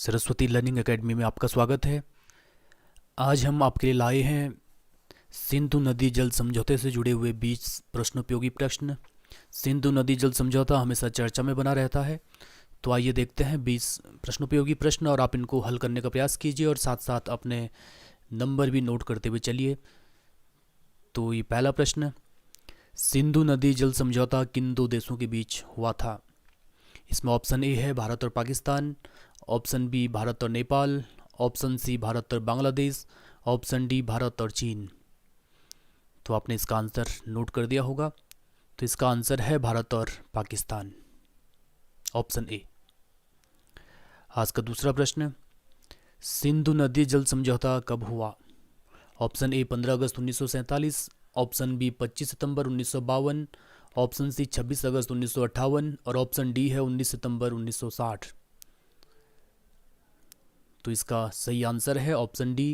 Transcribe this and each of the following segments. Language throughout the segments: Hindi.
सरस्वती लर्निंग एकेडमी में आपका स्वागत है। आज हम आपके लिए लाए हैं सिंधु नदी जल समझौते से जुड़े हुए 20 प्रश्नोपयोगी प्रश्न। सिंधु नदी जल समझौता हमेशा चर्चा में बना रहता है, तो आइए देखते हैं 20 प्रश्नोपयोगी प्रश्न और आप इनको हल करने का प्रयास कीजिए और साथ साथ अपने नंबर भी नोट करते हुए चलिए। तो ये पहला प्रश्न, सिंधु नदी जल समझौता किन दो देशों के बीच हुआ था? इसमें ऑप्शन ए है भारत और पाकिस्तान, ऑप्शन बी भारत और नेपाल, ऑप्शन सी भारत और बांग्लादेश, ऑप्शन डी भारत और चीन। तो आपने इसका आंसर नोट कर दिया होगा। तो इसका आंसर है भारत और पाकिस्तान, ऑप्शन ए। आज का दूसरा प्रश्न, सिंधु नदी जल समझौता कब हुआ? ऑप्शन ए 15 अगस्त 1947, ऑप्शन बी 25 सितंबर 1952, ऑप्शन सी 26 अगस्त 1958 और ऑप्शन डी है 19 सितंबर 1960। तो इसका सही आंसर है ऑप्शन डी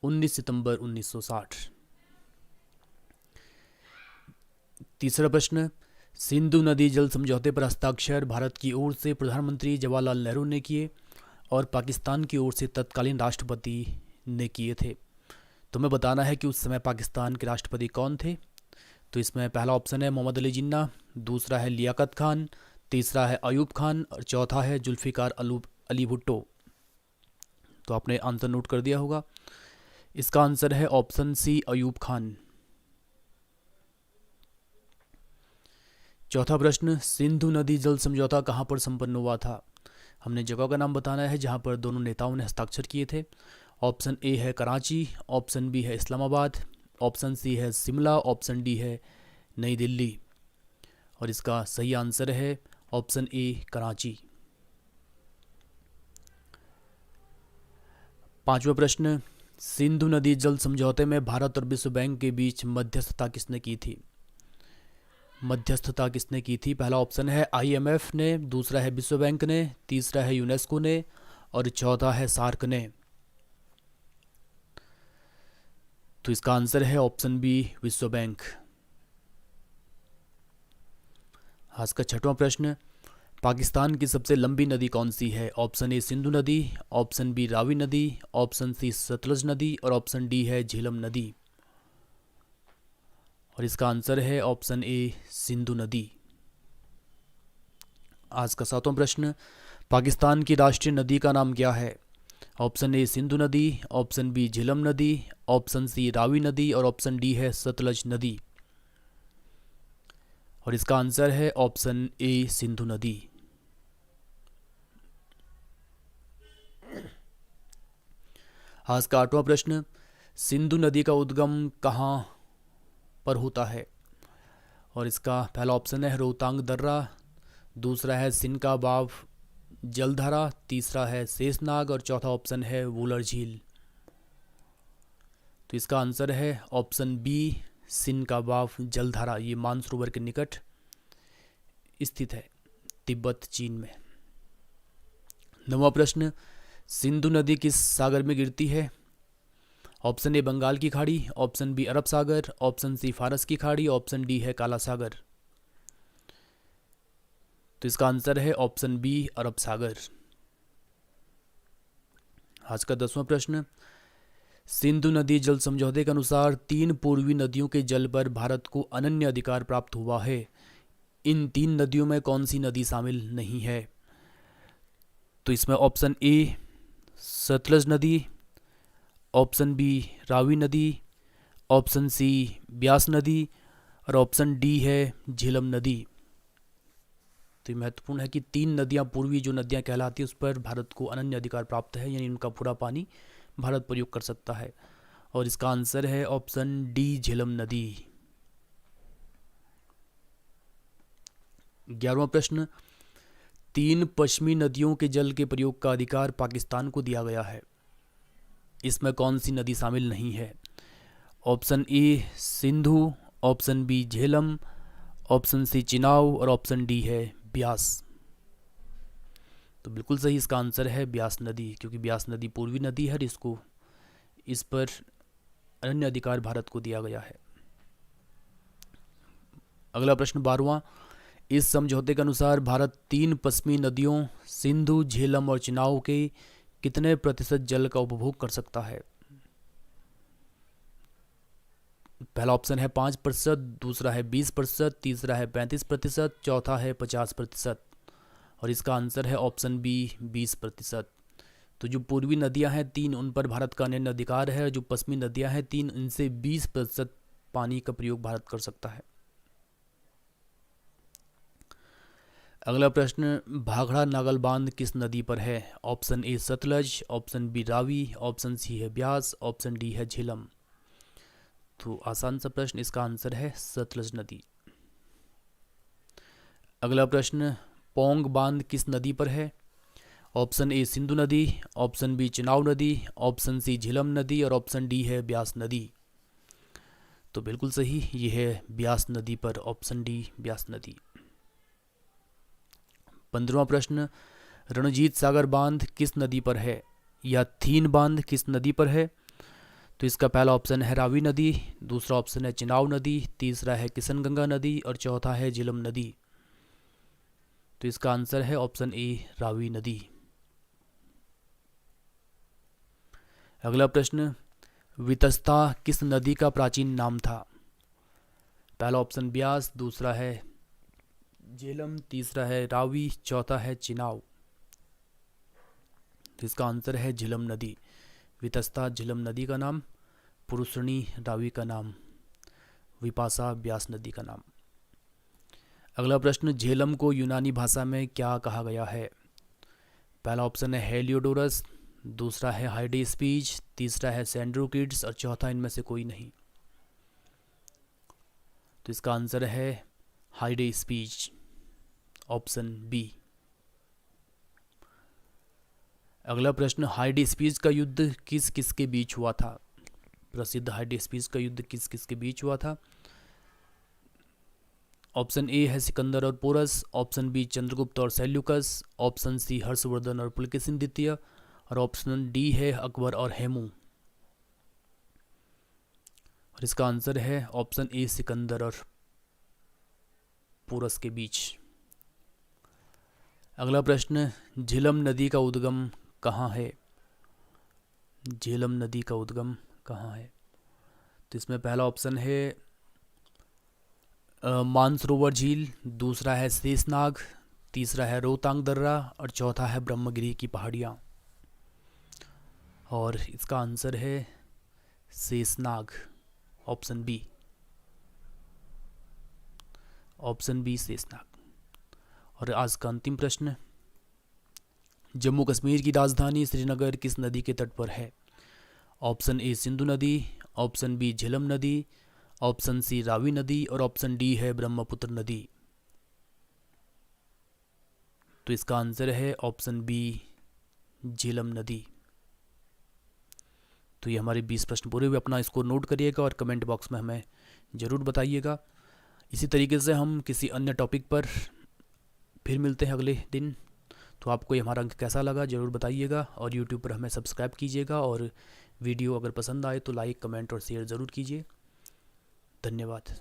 19 सितंबर 1960। तीसरा प्रश्न, सिंधु नदी जल समझौते पर हस्ताक्षर भारत की ओर से प्रधानमंत्री जवाहरलाल नेहरू ने किए और पाकिस्तान की ओर से तत्कालीन राष्ट्रपति ने किए थे। तो हमें बताना है कि उस समय पाकिस्तान के राष्ट्रपति कौन थे। तो इसमें पहला ऑप्शन है मोहम्मद अली जिन्ना, दूसरा है लियाकत खान, तीसरा है अयूब खान और चौथा है जुल्फ़िकार अली भुट्टो। तो आपने आंसर नोट कर दिया होगा। इसका आंसर है ऑप्शन सी अयूब खान। चौथा प्रश्न, सिंधु नदी जल समझौता कहाँ पर संपन्न हुआ था? हमने जगह का नाम बताना है जहाँ पर दोनों नेताओं ने हस्ताक्षर किए थे। ऑप्शन ए है कराची, ऑप्शन बी है इस्लामाबाद, ऑप्शन सी है शिमला, ऑप्शन डी है नई दिल्ली। और इसका सही आंसर है ऑप्शन ए कराची। पांचवा प्रश्न, सिंधु नदी जल समझौते में भारत और विश्व बैंक के बीच मध्यस्थता किसने की थी? मध्यस्थता किसने की थी? पहला ऑप्शन है आईएमएफ ने, दूसरा है विश्व बैंक ने, तीसरा है यूनेस्को ने और चौथा है सार्क ने। तो इसका आंसर है ऑप्शन बी विश्व बैंक। आज का छठवां प्रश्न, पाकिस्तान की सबसे लंबी नदी कौन सी है? ऑप्शन ए सिंधु नदी, ऑप्शन बी रावी नदी, ऑप्शन सी सतलज नदी और ऑप्शन डी है झेलम नदी। और इसका आंसर है ऑप्शन ए सिंधु नदी। आज का सातवां प्रश्न, पाकिस्तान की राष्ट्रीय नदी का नाम क्या है? ऑप्शन ए सिंधु नदी, ऑप्शन बी झेलम नदी, ऑप्शन सी रावी नदी और ऑप्शन डी है सतलज नदी। और इसका आंसर है ऑप्शन ए सिंधु नदी। आज का आठवां प्रश्न, सिंधु नदी का उद्गम कहाँ पर होता है? और इसका पहला ऑप्शन है रोहतांग दर्रा, दूसरा है सिनका बाव जलधारा, तीसरा है शेषनाग और चौथा ऑप्शन है वूलर झील। तो इसका आंसर है ऑप्शन बी सिनका बाव जलधारा। ये मानसरोवर के निकट स्थित है, तिब्बत चीन में। नौवां प्रश्न, सिंधु नदी किस सागर में गिरती है? ऑप्शन ए बंगाल की खाड़ी, ऑप्शन बी अरब सागर, ऑप्शन सी फारस की खाड़ी, ऑप्शन डी है काला सागर। तो इसका आंसर है ऑप्शन बी अरब सागर। आज का 10वां प्रश्न, सिंधु नदी जल समझौते के अनुसार 3 पूर्वी नदियों के जल पर भारत को अनन्य अधिकार प्राप्त हुआ है। इन 3 नदियों में कौन सी नदी शामिल नहीं है? तो इसमें ऑप्शन ए सतलज नदी, ऑप्शन बी रावी नदी, ऑप्शन सी ब्यास नदी और ऑप्शन डी है झेलम नदी। तो ये महत्वपूर्ण है कि 3 नदियां पूर्वी जो नदियां कहलाती है उस पर भारत को अनन्य अधिकार प्राप्त है, यानी उनका पूरा पानी भारत प्रयोग कर सकता है। और इसका आंसर है ऑप्शन डी झेलम नदी। 11वां प्रश्न, 3 पश्चिमी नदियों के जल के प्रयोग का अधिकार पाकिस्तान को दिया गया है। इसमें कौन सी नदी शामिल नहीं है? Option A Sindhu, option B Jhelum, option C Chenab और ऑप्शन डी है ब्यास। तो बिल्कुल सही इसका आंसर है ब्यास नदी, क्योंकि ब्यास नदी पूर्वी नदी है, इस पर अनन्य अधिकार भारत को दिया गया है। अगला प्रश्न 12वां, इस समझौते के अनुसार भारत 3 पश्चिमी नदियों सिंधु, झेलम और चिनाव के कितने प्रतिशत जल का उपभोग कर सकता है? पहला ऑप्शन है 5%, दूसरा है 20%, तीसरा है 35%, चौथा है 50%। और इसका आंसर है ऑप्शन बी 20%। तो जो पूर्वी नदियां हैं 3, उन पर भारत का अन्य अधिकार है। जो पश्चिमी नदियां हैं 3, इनसे 20% पानी का प्रयोग भारत कर सकता है। अगला प्रश्न, भाखड़ा नागल बांध किस नदी पर है? Option A Sutlej, option B Ravi, option C है ब्यास, ऑप्शन डी है झेलम। तो आसान सा प्रश्न, इसका आंसर है सतलज नदी। अगला प्रश्न, पौंग बांध किस नदी पर है? ऑप्शन ए सिंधु नदी, ऑप्शन बी चिनाब नदी, ऑप्शन सी झेलम नदी और ऑप्शन डी है ब्यास नदी। तो बिल्कुल सही, ये है ब्यास नदी पर, ऑप्शन डी ब्यास नदी। 15वां प्रश्न, रणजीत सागर बांध किस नदी पर है? या थीन बांध किस नदी पर है? तो इसका पहला ऑप्शन है रावी नदी, दूसरा ऑप्शन है चिनाब नदी, तीसरा है किशनगंगा नदी और चौथा है झेलम नदी। तो इसका आंसर है ऑप्शन ए रावी नदी। अगला प्रश्न, वितस्ता किस नदी का प्राचीन नाम था? पहला ऑप्शन ब्यास, दूसरा है झेलम, तीसरा है रावी, चौथा है चिनाब। तो इसका आंसर है झेलम नदी। वितस्ता झेलम नदी का नाम, पुरुषणी रावी का नाम, विपाशा ब्यास नदी का नाम। अगला प्रश्न, झेलम को यूनानी भाषा में क्या कहा गया है? पहला ऑप्शन है हेलियोडोरस, दूसरा है हाइडेस्पीज, तीसरा है सेंड्रोकिड्स और चौथा इनमें से कोई नहीं। तो इसका आंसर है हाइडेस्पीज, ऑप्शन बी। अगला प्रश्न, हाइडेस्पीज का युद्ध किस किस के बीच हुआ था? प्रसिद्ध हाइडेस्पीज का युद्ध किस किस के बीच हुआ था? ऑप्शन ए है सिकंदर और पोरस, ऑप्शन बी चंद्रगुप्त और सेल्यूकस, ऑप्शन सी हर्षवर्धन और पुलकेशिन द्वितीय और ऑप्शन डी है अकबर और हेमू। और इसका आंसर है ऑप्शन ए सिकंदर और पोरस के बीच। अगला प्रश्न, झेलम नदी का उद्गम कहाँ है? झेलम नदी का उद्गम कहाँ है? तो इसमें पहला ऑप्शन है मानसरोवर झील, दूसरा है शेषनाग, तीसरा है रोहतांग दर्रा और चौथा है ब्रह्मगिरी की पहाड़ियाँ। और इसका आंसर है Sheshnag, option B, option B Sheshnag. और आज का अंतिम प्रश्न, जम्मू कश्मीर की राजधानी श्रीनगर किस नदी के तट पर है? ऑप्शन ए सिंधु नदी, ऑप्शन बी झेलम नदी, ऑप्शन सी रावी नदी और ऑप्शन डी है ब्रह्मपुत्र नदी। तो इसका आंसर है ऑप्शन बी झेलम नदी। तो ये हमारे 20 प्रश्न पूरे हुए। अपना स्कोर नोट करिएगा और कमेंट बॉक्स में हमें ज़रूर बताइएगा। इसी तरीके से हम किसी अन्य टॉपिक पर फिर मिलते हैं अगले दिन। तो आपको ये हमारा अंक कैसा लगा ज़रूर बताइएगा और यूट्यूब पर हमें सब्सक्राइब कीजिएगा और वीडियो अगर पसंद आए तो लाइक, कमेंट और शेयर ज़रूर कीजिए। धन्यवाद।